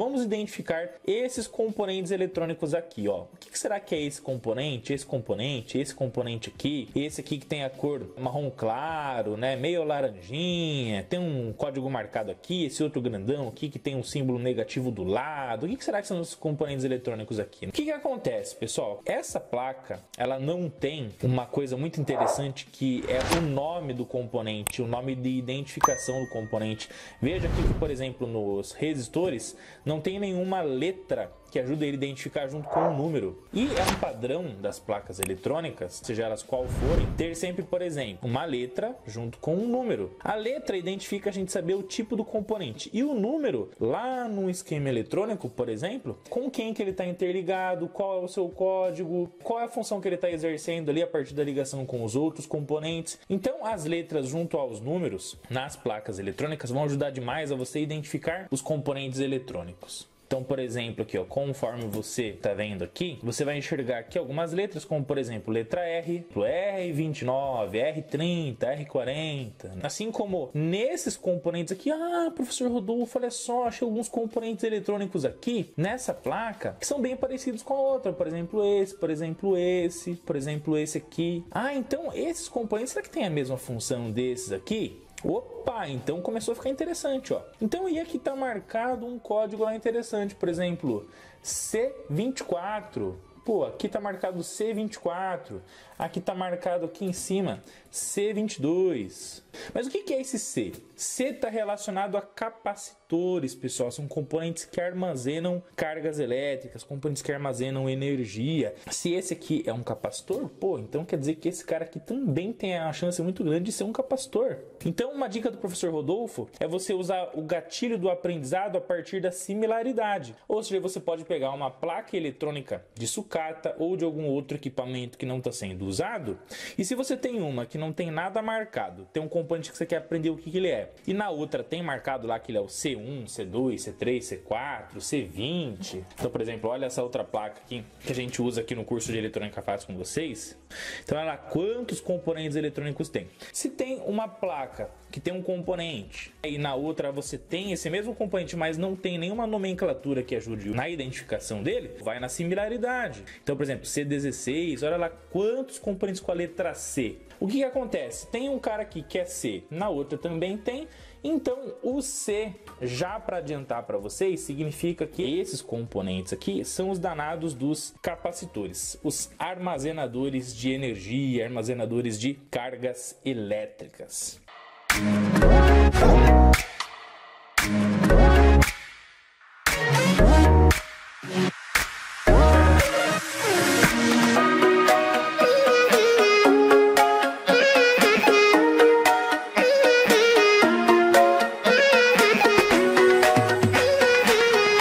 Vamos identificar esses componentes eletrônicos aqui, ó. O que será que é esse componente, esse componente aqui, esse aqui que tem a cor marrom claro, né, meio laranjinha, tem um código marcado aqui, esse outro grandão aqui que tem um símbolo negativo do lado. O que será que são os componentes eletrônicos aqui? O que acontece, pessoal? Essa placa, ela não tem uma coisa muito interessante que é o nome do componente, o nome de identificação do componente. Veja aqui que, por exemplo, nos resistores não tem nenhuma letra que ajuda ele a identificar junto com o número. E é um padrão das placas eletrônicas, seja elas qual forem, ter sempre, por exemplo, uma letra junto com um número. A letra identifica a gente saber o tipo do componente. E o número, lá no esquema eletrônico, por exemplo, com quem que ele está interligado, qual é o seu código, qual é a função que ele está exercendo ali a partir da ligação com os outros componentes. Então, as letras junto aos números nas placas eletrônicas vão ajudar demais a você identificar os componentes eletrônicos. Então, por exemplo, aqui, ó, conforme você está vendo aqui, você vai enxergar aqui algumas letras, como por exemplo, letra R, R29, R30, R40. Assim como nesses componentes aqui, professor Rodolfo, olha só, achei alguns componentes eletrônicos aqui nessa placa que são bem parecidos com a outra. Por exemplo, esse, por exemplo, esse, por exemplo, esse aqui. Então esses componentes, será que tem a mesma função desses aqui? Opa, então começou a ficar interessante, ó. Então, e aqui tá marcado um código lá interessante, por exemplo, C24. Pô, aqui tá marcado C24, aqui tá marcado aqui em cima C22. Mas o que é esse C? C está relacionado a capacitores, pessoal. São componentes que armazenam cargas elétricas, componentes que armazenam energia. Se esse aqui é um capacitor, pô, então quer dizer que esse cara aqui também tem a chance muito grande de ser um capacitor. Então, uma dica do professor Rodolfo é você usar o gatilho do aprendizado a partir da similaridade. Ou seja, você pode pegar uma placa eletrônica de sucata ou de algum outro equipamento que não está sendo usado, e se você tem uma que não tem nada marcado, tem um componente que você quer aprender o que ele é, e na outra tem marcado lá que ele é o C1, C2, C3, C4, C20. Então, por exemplo, olha essa outra placa aqui que a gente usa aqui no curso de eletrônica fácil com vocês. Então, olha lá quantos componentes eletrônicos tem. Se tem uma placa que tem um componente e na outra você tem esse mesmo componente, mas não tem nenhuma nomenclatura que ajude na identificação dele, vai na similaridade. Então, por exemplo, C16, olha lá quantos componentes com a letra C. O que acontece? Tem um cara aqui que é C, na outra também tem. Então, o C, já para adiantar para vocês, significa que esses componentes aqui são os danados dos capacitores, os armazenadores de energia, armazenadores de cargas elétricas.